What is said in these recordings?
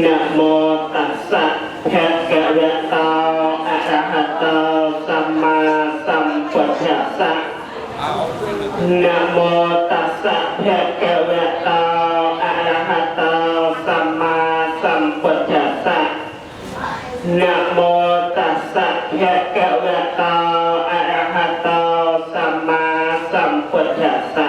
นะโมตัสสะภะคะวะโตอะระหะโตสัมมาสัมพุทธัสสะนะโมตัสสะภะคะวะโตอะระหะโตสัมมาสัมพุทธัสสะนะโมตัสสะภะคะวะโตอะระหะโตสัมมาสัมพุทธัสสะ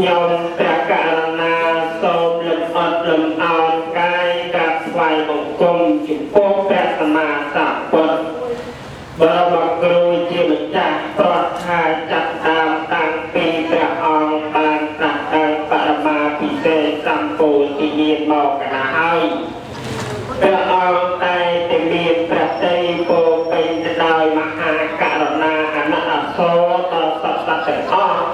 ញោមព្រះករុណាសូមលំអត់លំអោនកាយកាប់ស្វ័យបង្គំចំពោះព្រះសម្មាសម្ពុទ្ធបរមគ្រូជាម្ចាស់ប្រត់ថាចាត់តាមតាំងពីព្រះអង្គបានត្រាស់ដល់បរមាពិសេសសម្ពោធិញ្ញាណមកកណាហើយព្រះអង្គតែតែមានព្រះតីពោពេញទៅដោយមហាករុណាអនត្តអសូរដល់សត្វទាំងអស់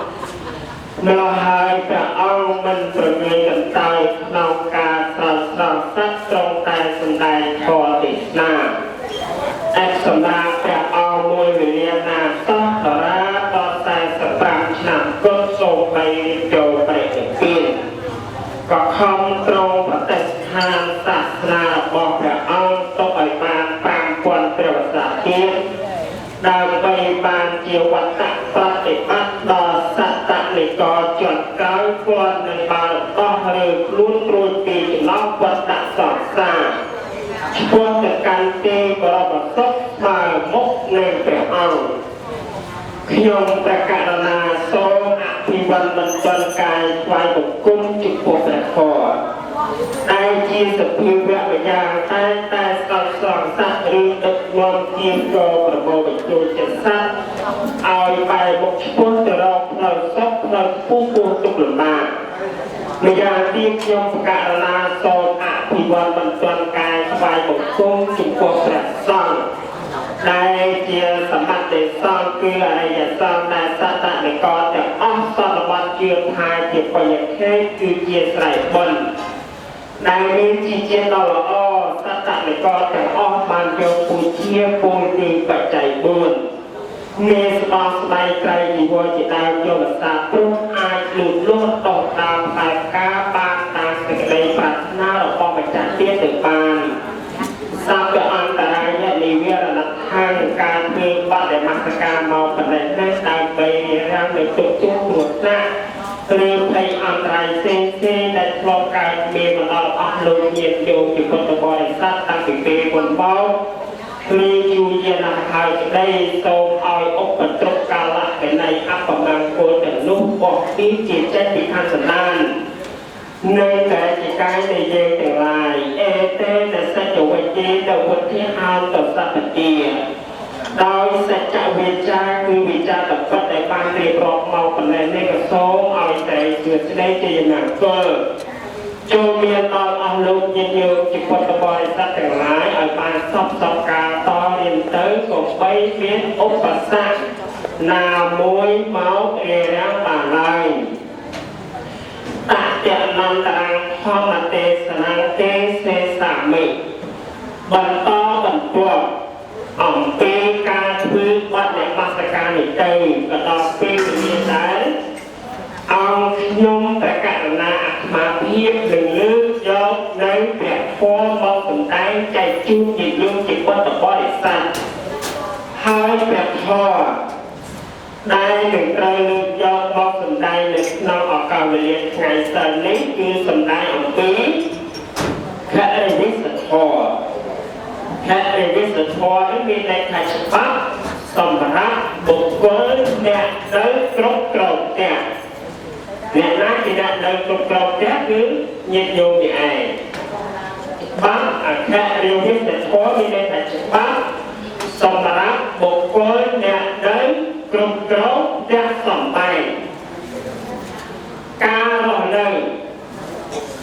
នៅហើយព្រះអង្គមិនប្រងើយកន្តើយក្នុងការស្រោចស្រង់សត្វត្រង់តែសម្ដែងធម៌ទេសនាអេសម្រាប់ព្រះអង្គមួយវេលាណាសោះតារាដល់45ឆ្នាំគត់សូមបីចូលព្រះនិព្វានក៏ខំត្រង់ប្រតិស្ថានសាសនារបស់ព្រះអង្គទុកឲ្យបាន5000ព្រះវស្សាទៀតដើម្បីបានជាវត្តប្រតិបត្តិដល់សត្តនិកជាន់ក្រោយគាត់នឹងបានដោះរើខ្លួនរួចពីចំណោមវត្តសង្សារឆ្ពោះទៅកាន់ទីបរមសុខស្មើមុខនឹងព្រះអង្គខ្ញុំព្រះករុណាសូមអភិវឌ្ឍមិនទាន់កាយថ្វាយបង្គំចំពោះព្រះធម៌ដែលជាសភាវៈម្យ៉ាងតែស្ដាប់ស្រង់សត្វឬដឹកនាំជាក៏ប្រមូលបញ្ចូលចិត្តសត្វឲ្យបែរមុខឆ្ពោះទៅរកផ្លូវសុខផ្លូវពុះពោះទុកលំបាកម្យ៉ាងទៀតខ្ញុំប្រកាសណាសូមអភិវឌ្ឍមិនទាន់កាយថ្វាយបង្គំចំពោះព្រះសង្ឃដែលជាសម្បត្តិសង្ឃគឺអរិយសង្ឃដែលសត្តនិកទាំងអស់សន្មតជឿថាជាបរិយខេគឺជាស្រ័យបុណ្យដែលមានជាជាដ៏ល្អសត្តនិកទាំងអស់បានយកពូជាពូទីបច្ច័យ4មានស្បោះស្បែកក្រៃជីវរជាដើមយកភាសាព្រោះអាចលូតលាស់តតាមបែបការបានតាមសេចក្តីប្រាថ្នារបស់ម្ចាស់ទៀតទៅបានសម្រាប់អន្តរាយនិវរណខាងការធ្វើបដិមត្តការមកបណ្ដេញនេះដើម្បីរាំងនៅទុកជួបគ្រោះថ្នាក់ឬភ័យអន្តរាយផ្សេងៗដែលធ្លាប់កើតមានមកដល់អស់លោកញាតិញោមជាពុទ្ធបរិស័ទតាំងពីពេលមុនមកឬយូរយារណាស់ហើយក្តីសូមឲ្យឧបទ្រពកាលៈនៃអបមង្គលទាំងនោះបោះពីជាចេញពីខាងសន្តាននៅតែជាកាយនៃយើងទាំងឡាយអេតេនសច្ចវជេតវុទ្ធិហោតសព្ទទាដោយសច្ចវិជ្ជាគឺវិជ្ជាតពិតដែលបានរៀបរាប់មកប៉ុណ្ណេះនេះក៏សូមឲ្យតែជឿស្ដីជាយ៉ាងគល់ចូលមានដល់អស់លោកញាតិញោមជាពុទ្ធបរិស័ទទាំងឡាយឲ្យបានសពការតរៀនទៅកុំបីមានឧបសគ្គណាមួយមករារាំងបានឡើយតតៈនន្តរងធម្មទេសនាទេសេសាមិបន្តបន្ទាប់អំពីការធ្វើបដិមត្តការនេះទៅក៏ដល់ពេលវេលាដែរអង្គខ្ញុំព្រះករុណាអាត្មាភាពនឹងលើកយកនៅព្រះធម៌មកសម្ដែងចែកជូនជាយមជាពុទ្ធបរិស័ទហើយព្រះធម៌ដែលនឹងត្រូវលើកយកមកសម្ដែងនៅក្នុងឱកាសវេលាថ្ងៃសិលនេះគឺសម្ដែងអំពីខរិវិសធម៌ខរិវិសធម៌នេះមានន័យថាច្បាប់សម្រាប់បុគ្គលអ្នកនៅគ្រប់គ្រងផ្ទះអ្នកណាជាអ្នកនៅគ្រប់គ្រងផ្ទះគឺញាតិញោមនេះឯងច្បាប់អខរិវិសធម៌មានន័យថាច្បាប់សម្រាប់បុគ្គលអ្នកនៅគ្រប់គ្រងផ្ទះសម្បែងការរស់នៅ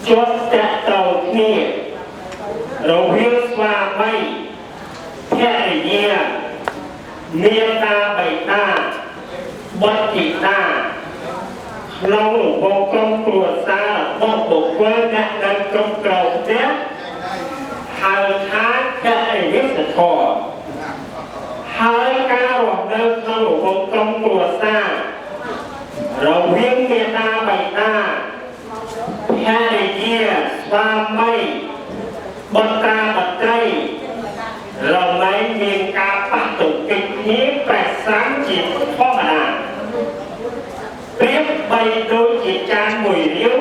ជាប់តាក់ទងគ្នារវាងស្វាមីភរិយាមាតាបិតាបុត្រធីតាក្នុងរង្វង់ក្រុមគ្រួសាររបស់បុគ្គលអ្នកនៅគ្រប់គ្រងផ្ទះហៅថាករិវិសធម៌ហើយការរស់នៅក្នុងរង្វង់ក្រុមគ្រួសាររវាងមាតាបិតាភរិយាស្វាមី ចានមួយរាវ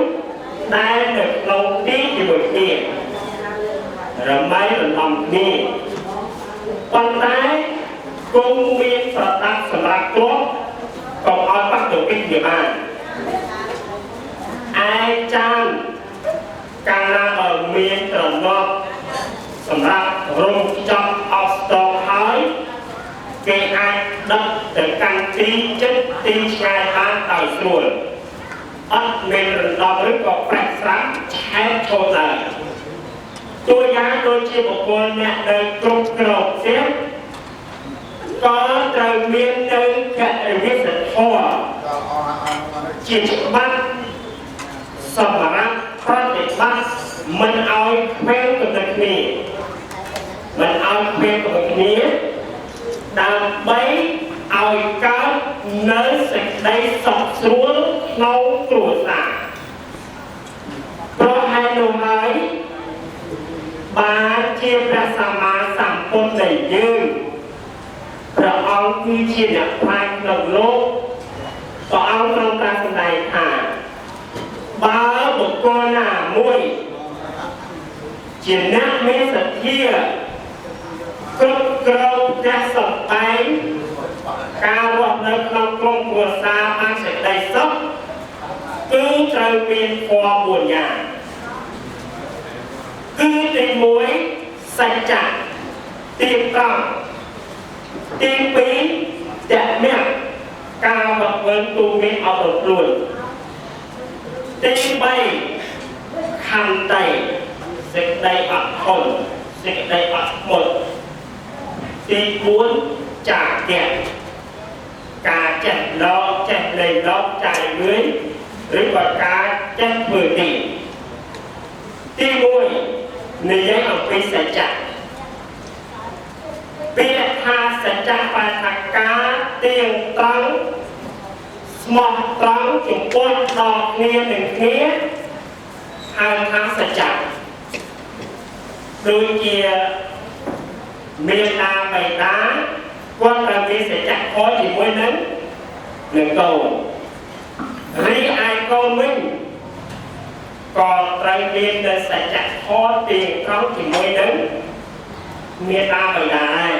ដែលនៅក្នុងទីជាមួយគ្នារមែងរំដំគ្នាប៉ុន្តែគង់មានប្រដាប់សម្រាប់គ្រាប់កុំឲ្យបាត់ទៅពីវាបានឯចានកាលណាបើមានត្រណប់សម្រាប់រំចំអស់ស្ទងហើយគេអាចដឹកទៅកាន់ទីចិត្តទីឆ្ងាយបានដោយស្រួលអត់មានរំដំឬក៏ប្រាក់ស្រាំឆែកឈរឡើយតួយ៉ាងដូចជាបុគ្គលអ្នកនៅគ្រប់គ្រងផ្ទះក៏ត្រូវមាននៅកតវិធធម៌ជាច្បាប់សម្រាប់ប្រតិបត្តិមិនឲ្យខ្វែងទៅនឹងគ្នាមិនឲ្យខ្វែងទៅនឹងគ្នាដើម្បីឲ្យកើតនៅសេចក្តីសុខស្រួលក្នុងគ្រួសារព្រោះហេតុនោះហើយបានជាព្រះសម្មាសម្ពុទ្ធនៃយើងព្រះអង្គគឺជាអ្នកប្រាជ្ញក្នុងលោកព្រះអង្គទ្រង់ត្រាស់សម្ដែងថាបើបុគ្គលណាមួយជាអ្នកមានសទ្ធាគ្រប់គ្រងផ្ទះសម្បែងការរស់នៅក្នុងក្រុមគ្រួសារបានសេចក្តីសុខគឺត្រូវមានធម៌4យ៉ាងគឺទី1សច្ចៈទី5ទី2តមៈការវឹកវើទូមានអត់រលួនទី3ខន្តីសេចក្តីអត់ធន់សេចក្តីអត់ធ្មត់ទី4ចាគៈការចេះឡកចេះលេងឡកចាយលឿនឬក៏ការចេះធ្វើទីទី1និយាយអំពីសច្ចៈពាក្យថាសច្ចៈបែរថាការទៀងត្រង់ស្មោះត្រង់ចំពោះដល់គ្នានឹងគ្នាហៅថាសច្ចៈដូចជាមេតាបៃតាគាត់ត្រូវមានសច្ចៈខជាមួយនឹងកូនរីឯកូនវិញក៏ត្រូវមាននៅសច្ចៈខទៀងត្រង់ជាមួយនឹងមេតាបៃតាដែរ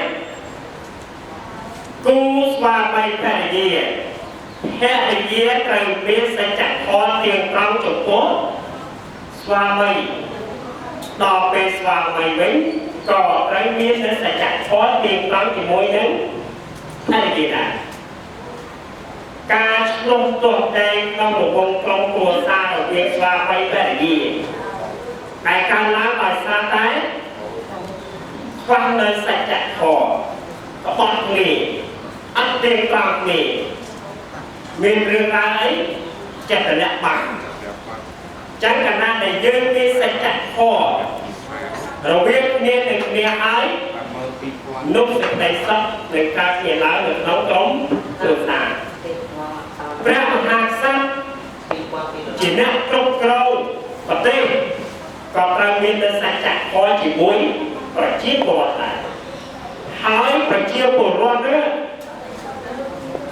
គូស្វាមីភរិយាភរិយាត្រូវមានសច្ចៈខទៀងត្រង់ចំពោះស្វាមីដល់ពេលស្វាមីវិញក៏ត្រូវមាននៅសច្ចៈខទៀងត្រង់ជាមួយនឹងភរិយាដែរការឆ្លុះទោះតែក្នុងរង្វង់ក្រុមគ្រួសាររវាងស្វាមីភរិយាតែកាលឡើងដោយសារតែខ្វះនៅសច្ចៈខក្បត់គ្នាអត់ទៀងត្រង់គ្នាមានរឿងរ៉ាវអីចិត្តលក្ខបាំងចឹងកណ្ដាលដែលយើងមានសច្ចៈខរវាងគ្នានឹងគ្នាហើយនោះសេចក្តីសុខនឹងកើតមានឡើងនៅក្នុងក្រុមគ្រួសារព្រះមហាក្សត្រជាអ្នកគ្រប់គ្រងប្រទេសក៏ត្រូវមានសច្ចៈខជាមួយប្រជាពលរដ្ឋដែរហើយប្រជាពលរដ្ឋនេះ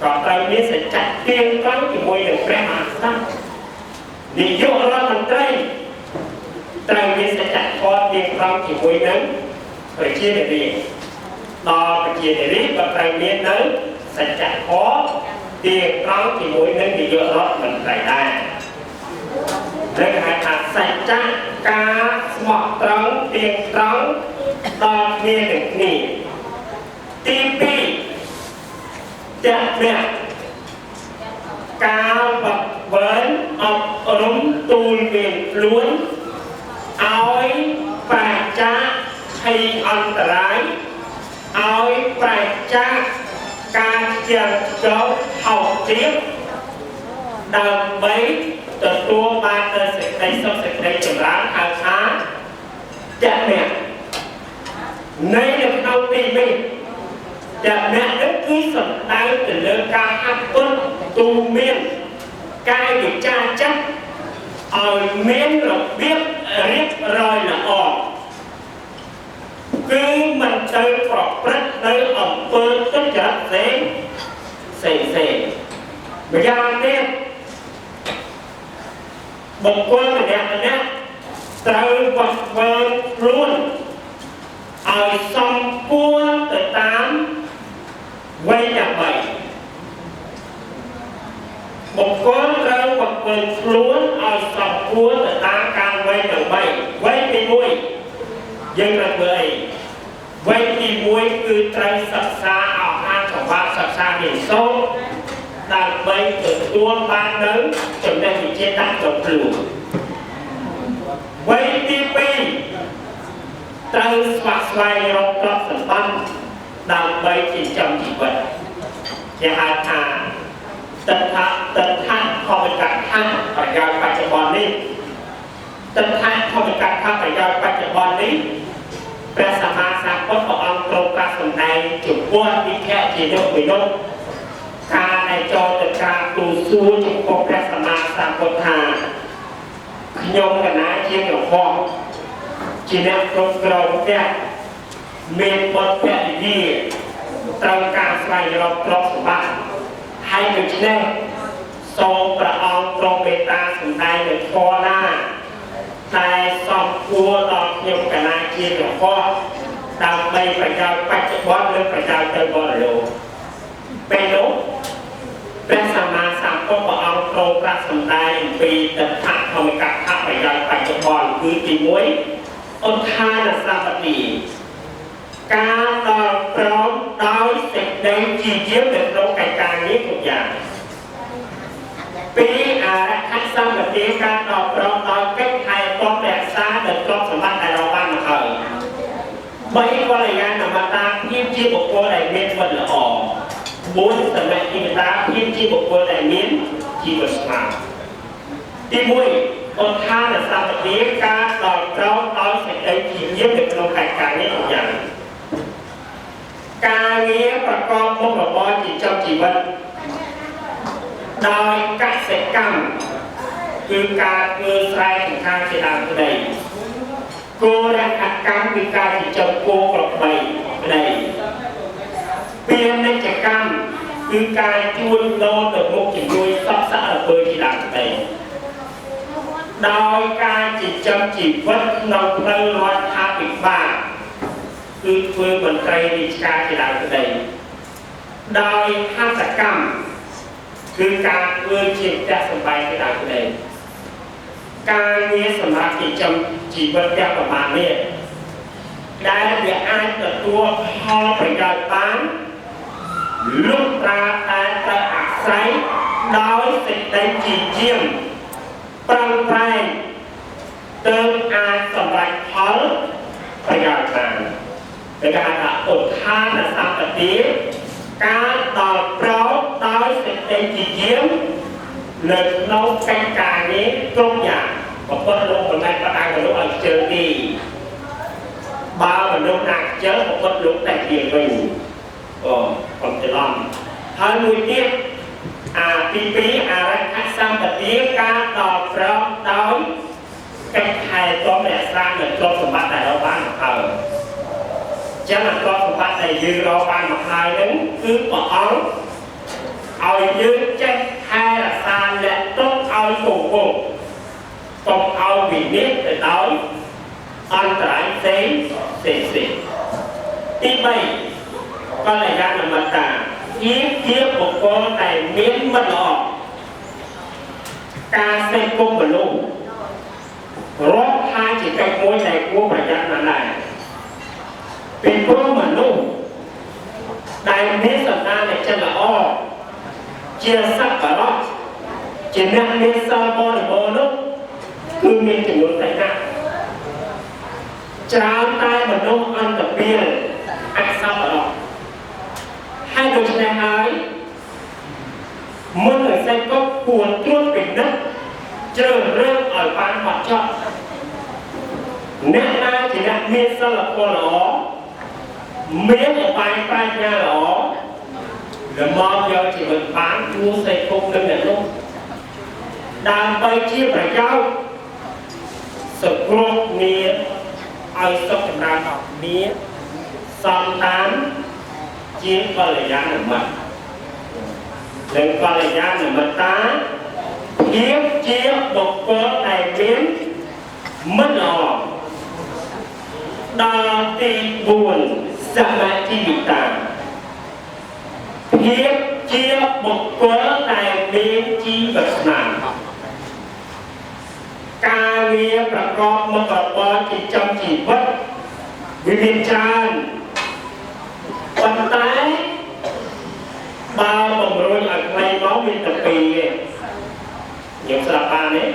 ក៏ត្រូវមានសច្ចៈទៀងត្រង់ជាមួយនឹងព្រះមហាក្សត្រនាយករដ្ឋមន្ត្រីត្រូវមានសច្ចៈខទៀងត្រង់ជាមួយនឹងប្រជានារីដល់ប្រជានារីក៏ត្រូវមាននៅសច្ចៈខទៀងត្រង់ជាមួយនឹងនាយករដ្ឋមន្ត្រីដែរដែលគេហៅថាសច្ចៈការស្មោះត្រង់ទៀងត្រង់ដល់គ្នានឹងគ្នាទី2តមៈការវឹកវើអប់រំទូលមានខ្លួនឲ្យប្រាចាភ័យអន្តរាយឲ្យប្រាចាការជាចោលហោទៀបដើម្បីទទួលបាននូវសេចក្តីសុខសេចក្តីចម្រើនហៅថាតមៈនៅក្នុងទីនេះតមៈនេះគឺសំដៅទៅលើការហាត់ពន្ធទូមានកាយវិចារចិត្តឲ្យមានរបៀបរៀបរយល្អគឺមិនទៅប្រព្រឹត្តនៅអំពើទុច្ចរិតផ្សេងម្យ៉ាងទៀត บุคคลเนี่ยត្រូវវត្តវើខ្លួនឲ្យសំគួរទៅតាមវ័យដើម្បីបុគ្គលត្រូវវត្តវើខ្លួនឲ្យសំគួរទៅតាមការវ័យដើម្បីវ័យទី1យើងត្រូវធ្វើអីវ័យទី1គឺត្រូវសិក្សាអស់អានសម្បត្តិសិក្សារៀនសូត្រដើម្បីទទួលបាននៅចំណេះវិជ្ជាតាមក្នុងខ្លួនវ័យទី2ត្រូវស្វាស្វែងរកទ្រព្យសម្បត្តិដើម្បីចិញ្ចឹមជីវិតគេហៅថាទិដ្ឋាធម្មិកថាប្រយោជន៍បច្ចុប្បន្ននេះទិដ្ឋាធម្មិកថាប្រយោជន៍បច្ចុប្បន្ននេះព្រះសម្មាសម្ពុទ្ធព្រះអង្គទ្រង់ប្រាស្រ័យតែចំពោះវិខៈជាយុគវិនុតការដែលចូលទៅក្រាបទូលសួរចំពោះព្រះសម្មាសម្ពុទ្ធថាខ្ញុំកណាជាកង្វល់ជាអ្នកគ្រប់គ្រងផ្ទះមានបុត្រភរិយាត្រូវការស្វែងរកទ្រព្យសម្បត្តិហើយដូច្នេះសូមព្រះអង្គទ្រង់មេត្តាសម្ដែងនៅធម៌ណាតែសំគួរដល់ខ្ញុំកណាជាកង្វល់ដើម្បីប្រយោជន៍បច្ចុប្បន្ននិងប្រយោជន៍ទៅបរិលោពេលនោះព្រះសម្មាសម្ពុទ្ធព្រះអង្គទ្រង់ប្រាប់សម្ដែងអំពីទិដ្ឋធម្មិកថាប្រយោជន៍បច្ចុប្បន្នគឺទី1ឧទ្ធានសម្បត្តិការដល់ព្រមដោយសេចក្តីជាយាមនៅក្នុងកិច្ចការនេះគ្រប់យ៉ាងពីអរហត្តសម្បត្តិការដល់ព្រមដោយកិច្ចថែទាំរក្សានៅទ្រព្យសម្បត្តិដែលเราបានមកហើយ3កល្យាណមិត្តភាពជាបុគ្គលដែលមានវត្តល្អ4សមត្ថភាពភាពជាបុគ្គលដែលមានជីវិតស្មារតីទី1ឧទ្ធានសម្បត្តិការដល់ក្រោមដោយសេចក្តីជាយាមនៅក្នុងកិច្ចការនេះគ្រប់យ៉ាងការងារប្រកបមុខរបរចិញ្ចឹមជីវិតដោយកសិកម្មគឺការធ្វើស្រែចម្ការជាដើមក្តីគោរកកម្មគឺការចិញ្ចឹមគោក្របីក្តីពាណិជ្ជកម្មគឺការជួញដូរទៅមុខជំនួយសត្វសារពើជាដើមក្តីដោយការចិញ្ចឹមជីវិតក្នុងផ្លូវរដ្ឋាភិបាលគឺធ្វើមន្ត្រីរាជការជាដើមក្តីដោយហត្ថកម្មគឺការធ្វើជាផ្ទះសម្បែងជាដើមក្តីការងារសម្រាប់ចិញ្ចឹមជីវិតទាំងប្រមាណនេះដែលវាអាចទទួលផលប្រយោជន៍បានលុះត្រាតែត្រូវអាស្រ័យដោយសេចក្តីជាយាមប្រឹងប្រែងទើបអាចសម្រេចផលប្រយោជន៍បានដែលគេហៅថាឧទ្ធានសម្បត្តិការដល់ប្រោសដោយសេចក្តីជាយាមនៅក្នុងកិច្ចការនេះគ្រប់យ៉ាងប្រពន្ធលោកបណ្ដេញបដាមនុស្សឲ្យជើងទីបើមនុស្សណាជើងប្រពន្ធលោកតែជាវិញខ្ញុំច្រឡំហើយមួយទៀតទី2អរហត្តសម្បត្តិការដល់ប្រោសដោយកិច្ចថែទាំរក្សានៅទ្រព្យសម្បត្តិដែលเราបានមកហើយចឹងទ្រព្យសម្បត្តិដែលយើងរកបានមកហើយហ្នឹងគឺព្រះអង្គឲ្យយើងចេះថែរក្សាអ្នកទុកឲ្យគង់វង្សកុំឲ្យវិនិច្ឆ័យទៅដោយអន្តរាយផ្សេងទី3កល្យាណមិត្តជាបុគ្គលដែលមានមិត្តល្អការសេពគុំមនុស្សរាប់ថាជាកិច្ចមួយដែលគួរប្រយ័ត្នណាស់ដែរពីព្រោះមនុស្សដែលមានសន្តានចិត្តល្អជាសត្វបរោះជាអ្នកមានសិលបរិបូរណ៍នោះគឺមានចំនួនតែណាស់ច្រើនតែមនុស្សអន្តពាលអសប្បុរសហើយដូច្នេះហើយមុននឹងសេចក្ដីគួរត្រួតពិនិត្យជ្រើសរើសឲ្យបានបត់ចប់អ្នកណាជាអ្នកមានសិលធម៌ល្អមានឧបាយប្រាជ្ញាល្អល្មមយកជីវិតបានគួរសេគុំនឹងអ្នកនោះដើម្បីជាប្រយោជន៍សង្គ្រោះគ្នាឲ្យសុខចម្រើនដល់គ្នាសំតានជាកល្យាណមិត្តនិងកល្យាណមិត្តភាពជាបុគ្គលដែល biến mất lò đo tì buồn Samadhi hiếp chia một cớ tài biến chi vật nạn ca nghĩaประกอบมาประกอบจิตจำจิตวัดวิญญาณปัญไตบาวบำรุงอะไรน้องมีตะปีอย่างสลับปาเนี่ย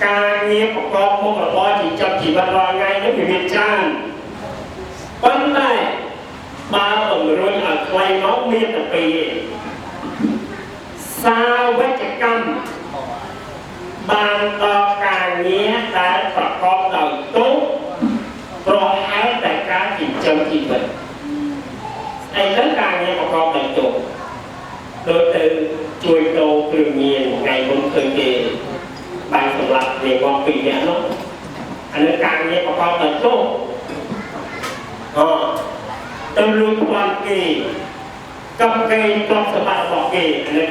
การเงียบประกอบมาประกอบจิตจำจิตวัดว่าไงเนี่ยวิญญาณปัญไตบาวบำรุงอะไรน้องมีตะปีสาววัจกรรมบางต่อการเงี้ยได้ประกอบโดยตุ๊กโปรให้แต่การจิตจำจิตวัดไอ้เรื่องการเงี้ยประกอบโดยตุ๊กโดยtừช่วยโตเปลี่ยนเงียนไงผมเคยเจอบางสำหรับเรียกว่าปีเนี้ยเนาะอันนั้นการเงี้ยประกอบโดยตุ๊กตำรวจวันกีกับเกย์ปลอกสบัดบอกเกย์อันนั้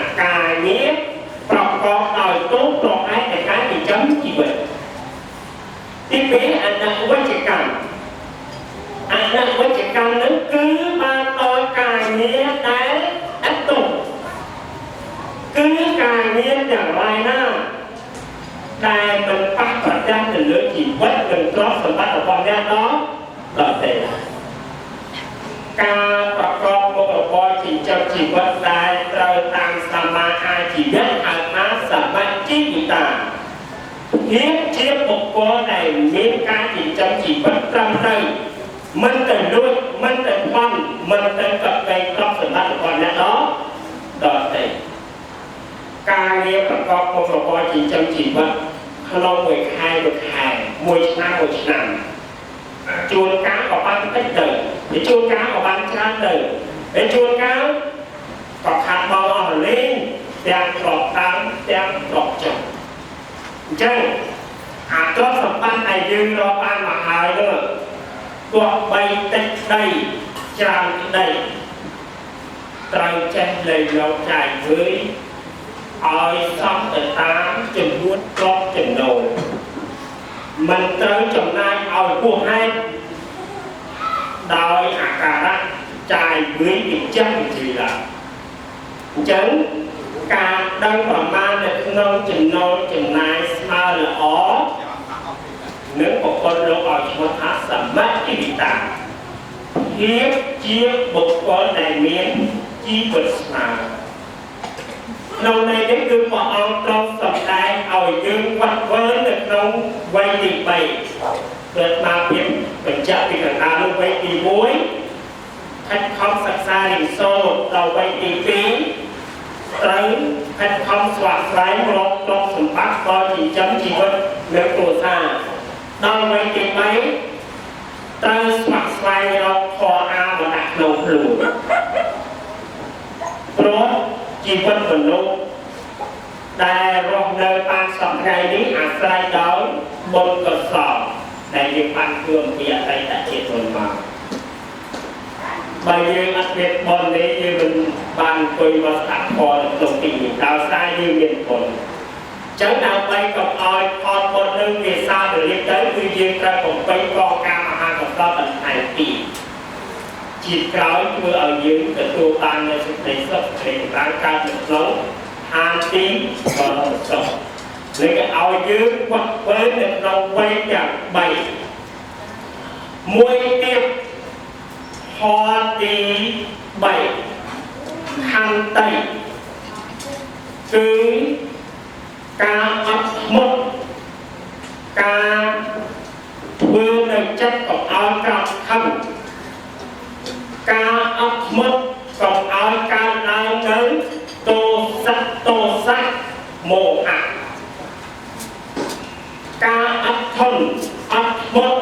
นการเงี้ยประกอบโดยตุ๊กโปรให้แต่การจิตจำจิตวัดที่เป็นอันนั้นวัจกรรมอันนั้นวัจกรรมนั้นคือบางต่อการเงี้ยได้อัตตุคือการเงี้ยอย่างไรนะแต่มันปักปัจจัยถึงเรื่องจิตวัดเป็นครอบสมบัติของความแน่นอนต่อไปการประกอบประกอบจิตจำจิตวัดได้เราตามสมาอาจิตอาณาสมาจิตตาเทียบเทียบบุคคลในมีการจิตจำจิตวัดตามใจมันแต่ด้วยมันแต่ฟันมันแต่กับในครอบสมบัติของความแน่นอนต่อไปการเรียนประกอบประกอบจิตจำจิตวัดเรามวยไทยมวยชนะจูนก้าวกับบ้านตั้งเดิมđểจูนก้าวกับบ้านชนะเดิมđểจูนก้าวกับขาดบอลอ่อนเล่นแดงกรอบตามแดงกรอบจับจังอาจจะสัมพันธ์ในยืนรอบ้านมาหายเลยตัวใบเต็มได้จางได้ไตรเช่นเลยเราจ่ายเฮ้ยเอาซ้ำแต่ตามจนล้วนกรอบจนโดนมันเติมจำนายเอาพวกให้โดยอาการจ่ายเฮ้ยอีกจังทีละจังการดังประมาณเนี่ยน้องจำนองจำนายมาละอ๋อเนื้อของคนเราเอาชมทัศน์สมัยที่ต่างเทียบเทียบบุคคลในเมียนจีบสมาเราในนี้คือพอเอาตรงสัปดาห์เอายืนวัดเวิร์นเนี่ยเราไว้ดีไปเกิดมาเพียงเป็นเจ้าปีกตาลงไว้ดีมุ้ยคัดคำศักดิ์สิทธิ์โซ่เราไว้ดีปีไตรคัดคำสวัสดิ์ไตรมรดกสมบัติก็จีจำจีวัดเนื้อตัวซาเราไว้ดีไปไตรสวัสดิ์ไตรเราคออามาดักลงหลุมเพราะจีวัดมนุษย์แต่รองในปานสัมไงนี้อาศัยโดยบนกระสอบในยังปันเพื่อมีอะไรแต่เจตนมาใบยืนอัดเม็ดบอลนี้ยืนบางคุยมาตัดคอตรงตีดาวซ้ายยืนเย็นผลจังดาวไปกับออยพอคนหนึ่งเวียซาหรือเรียกได้คือยืนกระผมไปกองกลางอาหารกับเราเป็นไทยปีจิตกล่าวเพื่อเอายืนกับตัวตาในสุดในสักเพลงร่างกายจุดล้มหานตีก็เราจบเลยก็เอายืนวัดเว้นเราไว้อย่างใบมวยเตียบพอตีใบคันไตคือการอัดมดการเพื่อในจัดกับเอากลับทำการอัดมดกับเอาการเอาเงินโตสักโมหะการอัดทนอัดมด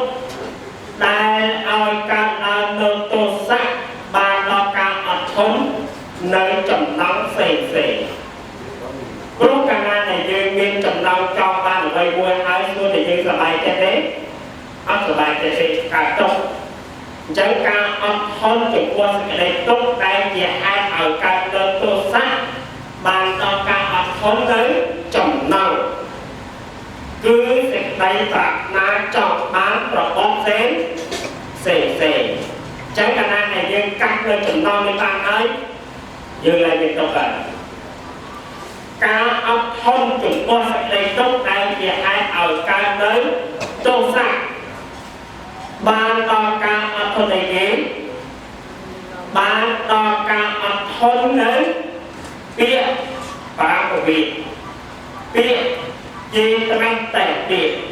ได้เอาการเอาเงินโตสักบางต่อการอัดทนในจำนำเศษรู้การงานในยืนมีจำนำจองบ้านไว้บัวหายส่วนในยืนสบายใจเด็กอัดสบายใจเด็กการตกจังการอัดทนจุดวัดในตกได้จะให้เอาการเงินโตสักบางต่อการอัดทนในจำนำ ក្តីប្រាថ្នាចង់បានប្រព័ន្ធផ្សេងចឹងកាលណាដែលយើងកាត់នៅចំណងនេះបានហើយយើងlạiមានទុកហើយការអត់ធន់ចំពោះសេចក្តីទុកដែលជាហេតុឲ្យកើតនៅទោសៈបានដល់ការអត់ធន់នៃគេបានដល់ការអត់ធន់នៅពាក្យប្រាំវិពាក្យជាត្រង់តែពាក្យ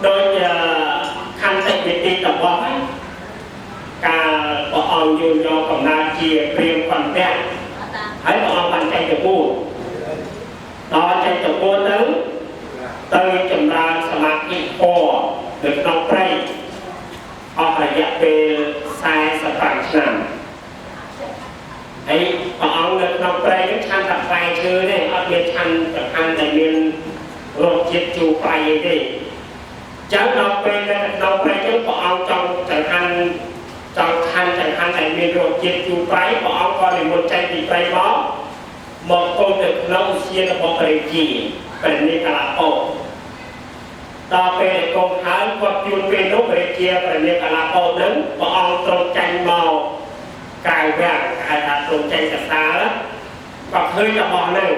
ដោយខន្តិវិធីរបស់ការព្រះអង្គយល់យកកំណើតជាព្រាមប៉ុន្តែហើយព្រះអង្គបានចែកទៅ4ដល់ចែកទៅ4ទៅចម្រើនសមាធិធម៌នៅក្នុងព្រៃអស់រយៈពេល45ឆ្នាំហើយព្រះអង្គនៅក្នុងព្រៃនេះឆាន់តែផ្លែឈើទេអត់មានឆាន់សំខាន់តែមានរសជាតិជូរប្រៃអីទេចឹងដល់ពេលនៅក្នុងព្រៃនេះព្រះអង្គចង់ចង្ហាន់តែមានរសជាតិជូរប្រៃព្រះអង្គក៏និមន្តចេញពីព្រៃមកគង់នៅក្នុងឧទ្យានរបស់ព្រះរាជាព្រះនិកាឡាពោដល់ពេលគង់ហើយគាត់ជួនពេលនោះព្រះរាជាព្រះនិកាឡាពោនឹងព្រះអង្គទ្រង់ចាញ់មកក្រៅវាំងគេថាទ្រង់ចាញ់កសាលគាត់ឃើញរបស់នឹង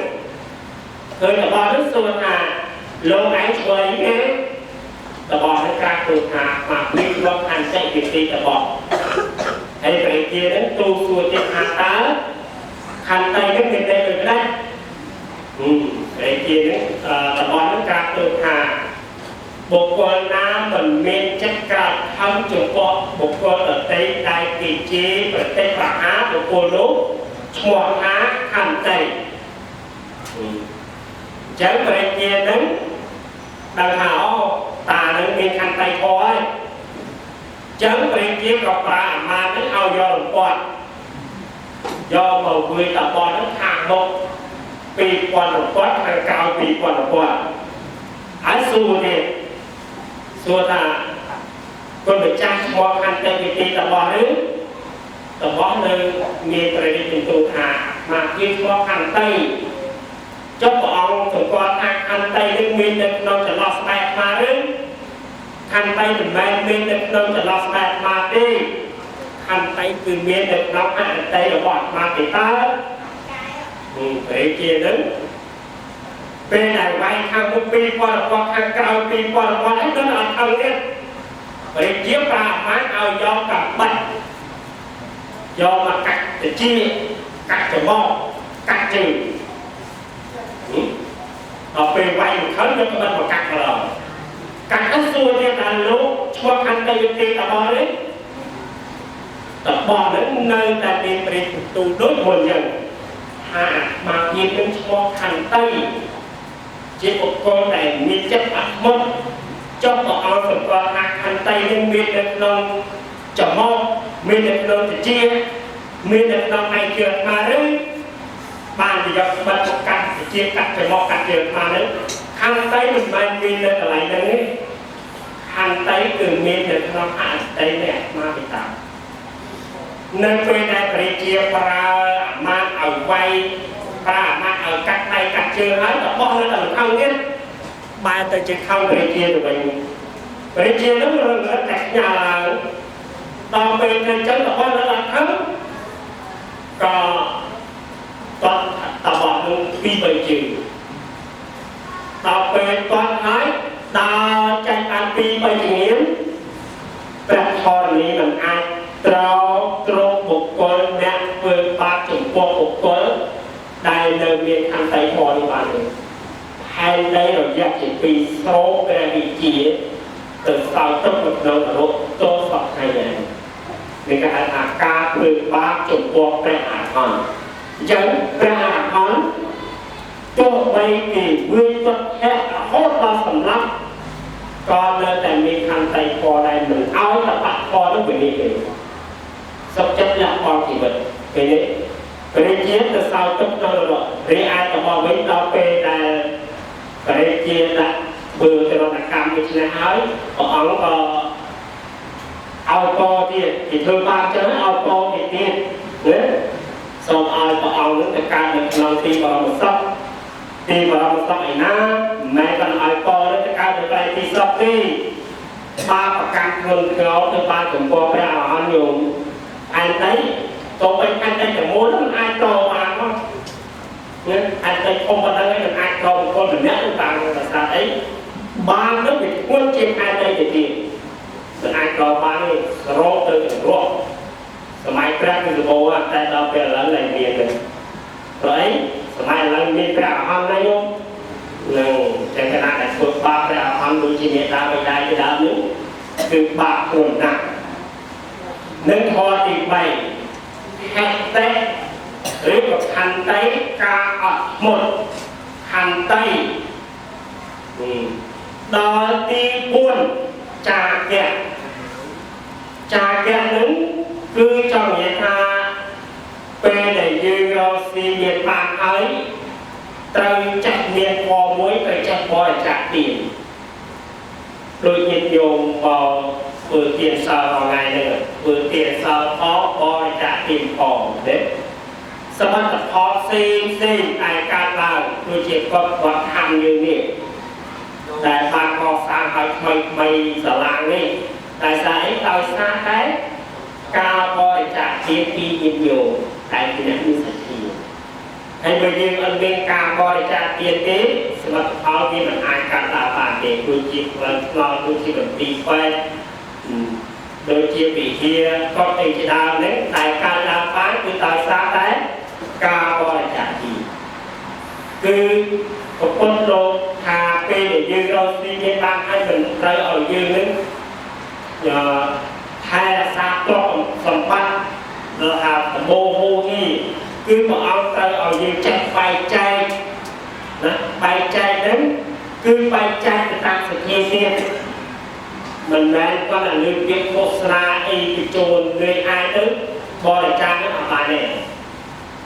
សួរថាលោកឯងធ្វើអីគេរបស់នឹងក្រាស់ទូថាមកពីលោកអន្តរវិទ្យារបស់ហើយព្រះរាជានឹងទូសួរទៀតថាតើខន្តីនឹងមានតែដូចណាព្រះរាជានឹងរបស់នឹងក្រាស់ទូថាបុគ្គលណាមិនមានចិត្តក្រោធខំចំពោះបុគ្គលដទៃដែលគេជេរប្រតិបហាបុគ្គលនោះឈ្មោះថាខន្តីចឹងព្រះរាជានឹងដឹងថាអូតានឹងមានខន្តីធម៌ហើយចឹងព្រះរាជាក៏ប្រើអាមាត្យនឹងឲ្យយករំពាត់យកមកវាយតបនឹងខាងមុខ2000រំពាត់ខាងក្រោយ2000រំពាត់ហើយសួរទៀតសួរថាគុណម្ចាស់ឈ្មោះខន្តីវិធីរបស់នេះរបស់នៅមានព្រះរាជទូថាមកជាឈ្មោះខន្តីចុះព្រះអង្គសម្គាល់ថាខន្តីនឹងមាននៅក្នុងចន្លោះស្បែកអាត្មាឬខន្តីមិនមែនមាននៅក្នុងចន្លោះស្បែកអាត្មាទេខន្តីគឺមាននៅក្នុងអត្តតីរបស់អាត្មាទេតើព្រះរាជានឹងពេលដែលវាយខាងមុខ2000របស់ខាងក្រោយ2000របស់ឯងនឹងអត់អឹងទៀតព្រះរាជាប្រើអាមាត្យឲ្យយកកាំបិតយកមកកាត់ទៅជាកាត់ច្រមុះកាត់ជើងដល់ពេលវាយមិនខំយកកាំបិតមកកាត់ម្ដងកាត់ឲ្យសួរទៀតថាលោកឈ្មោះខន្តីវិធីរបស់នេះរបស់នឹងនៅតែមានព្រះទូលដូចមុនយ៉ាងថាមកមាននឹងឈ្មោះខន្តីជាបុគ្គលដែលមានចិត្តអត់មុតចុះព្រះអង្គសម្គាល់ថាខន្តីនឹងមាននៅក្នុងច្រមុះមាននៅក្នុងតិចមាននៅក្នុងឯជើងអាឬបានទៅយកបិទកាត់តិចកាត់ច្រមុះកាត់ជើងអានឹងខន្តីមិនមែនមាននៅកន្លែងហ្នឹងទេខន្តីគឺមាននៅក្នុងអតីតនេះអាពីតានៅពេលដែលព្រះរាជាប្រើអាមាត្យឲ្យវាយប្រើអាមាត្យឲ្យកាត់ដៃកាត់ជើងហើយរបស់នៅតែខំទៀតបែរទៅជាខំព្រះរាជាទៅវិញព្រះរាជានឹងរឹងតែខ្ញាល់ឡើងដល់ពេលទៅចឹងរបស់នៅតែខំក៏គាត់តបនឹង2-3ជើងដល់ពេលគាត់ហើយដើរចាញ់បាន2-3ជំនាញព្រះធរនេះមិនអាចត្រង់បុគ្គលអ្នកធ្វើបាបចំពោះបុគ្គលដែលនៅមានខន្តីធម៌នេះបានទេហើយនៃរយៈជាពីស្រោព្រះវិជាទៅសោទឹកនៅក្នុងនរកទោសក់ថ្ងៃនេះនេះគេហៅថាការធ្វើបាបចំពោះព្រះអរហន្តអញ្ចឹងព្រះអរហន្តទោះបីគេវាគាត់ហេតុរហូតដល់សម្លាប់ក៏នៅតែមានខន្តីធម៌ដែលមិនឲ្យតបៈធម៌នោះវិនិច្ឆ័យសុខចិត្តលះបង់ជីវិតពេលនេះព្រះរាជាទៅសោទឹកក្នុងនរករីឯរបស់វិញដល់ពេលដែលព្រះរាជាដាក់ធ្វើទរណកម្មដូច្នេះហើយព្រះអង្គក៏ឲ្យពរទៀតគេធ្វើបាបចឹងឲ្យពរទៀតណាសូមឲ្យព្រះអង្គនឹងទៅកើតនៅក្នុងទីបរមសុខឯណាមិនមែនគាត់ឲ្យពរទៅកើត đi baประกันเงินเขาคือบ้านของพ่อพระอ่อนอยู่อันนี้ตัวเป็นอันนี้จะม้วนอันโตมาเนาะเนี่ยอันนี้คงมาตั้งให้มันอันโตคนแบบนี้ต่างๆภาษาไอ้บ้านnó bị quân trênอันนี้จะดีเป็นอันโตบ้านนี่รอเติมรอสมัยพระคือโบว่าแต่เราเป็นหลังไหลเมียเลยrồiสมัยหลังมีพระอ่อนนายกหนึ่งแต่ขณะแต่ฝึกบาปแล้วทำดูชีวิตเราไปได้จะได้หรือคือบาปหนุนหนักหนึ่งพอติดไปแหกเตะหรือกับหันเตะกาอดหมดหันเตะดอตีบุญจากแก่หนึ่งคือจองเหยียดมาเป็นในยืนเราสีเหยียดปากเอ้ยตรึงจัดเมียนพอมวยไปจัดบอยจากตีนโดยยินโยมบอกเปิดเตียนซาเอาไงเนี่ยเปิดเตียนซาเพาะบอยจากตีนพอเด็กสมรรถเพาะซีไอการเล่าโดยเจ็บก็วัดทำอยู่นี่แต่บางก่อสร้างไม่สลางนี่แต่สายต่อยซาได้กาบอยจากเตียนตียินโยแต่ที่นั่นมีสักทีให้ไปยืนอันเป็นการบริจาคเตียนเต้สำหรับเขาที่มันอายการตาบานเด็กดูจิตมันเราดูจิตมันตีไปโดยจิตปีเฮียก็ตีจะดาวเล็กแต่การดาวฟ้าคือตายซาได้การบริจาคทีคือคนโลหาเปย์ยืนเราตีเย็นบางให้เป็นเราเอายืนนึงให้ซาตรงสมบัติเราหาโมโหนี่คือมาเอาเตอเอายืนจับไปใจนะไปใจนั้นคือไปใจตามสัญญาเนี่ยมันแม้ก็làลืมเก็บโฆษณาไอ้โจรเลยไอ้ตึ๊บบริจาคนั้นออกมาเนี่ย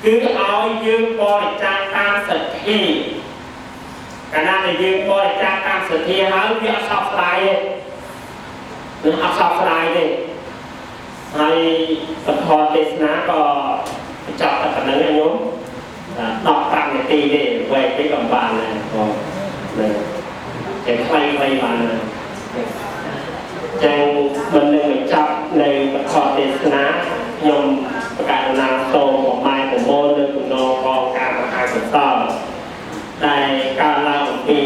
คือเอายืมบริจาคตามสัญญาการนั้นยืมบริจาคตามสัญญาเขาเรียกสอบสไลด์หรือเอาสอบสไลด์เนี่ยให้สะพอนเทศนาก็จับกับนั้นนะโยมดอกตังในตีเนี่ยไว้ที่กำบานเลยก็เลยจะใครมาแจ้งมันหนึ่งจับในขอเทศนาโยมประกาศนาโตของไม้ของโบนของนอกองการประกาศของต่อในการเล่าปี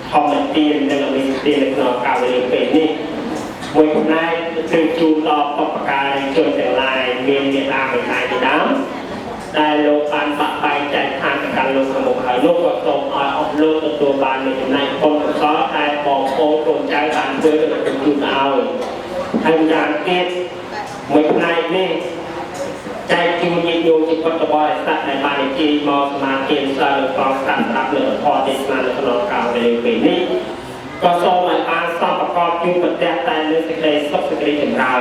ทอมตีนในเรามีตีนในนอกการเรียนเป็นนี่มวยคนนั้นคือจูนรอประกาศจนแต่ลายเมียนตามเป็นลายที่น้ำได้โลกานปักไปใจทางการลงขมุขายโลกก็ตรงออกโลกตัวบานในคนซ้อได้บอกโอ้ตรงใจการเพื่อจะเป็นจุดเอาทางการเก็บมวยคนนั้นนี่ใจจูนยิงโยจิตวัตถุบริษัทในบานจีมอสมาเทียนซาลกองสัตว์รับเหนือพอดิสนาในขนมเก่าในปีนี้ก็ทรงมาการสอบประกอบอยู่ประเทศแต่ในสกัดสอบสกัดถึงเรา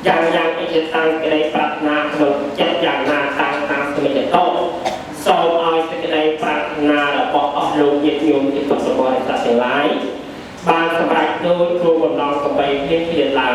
อย่างอิจตังสกัดปรัชนาขนมเจ็ดอย่างนาตางตามสมัยโตทรงเอาสกัดปรัชนาและบอกออกลงยึดโยมที่ตัวสมบูรณ์สัตว์หลายบางสมัยโดยครูบนน้องกับไปเพียงเพียงลาย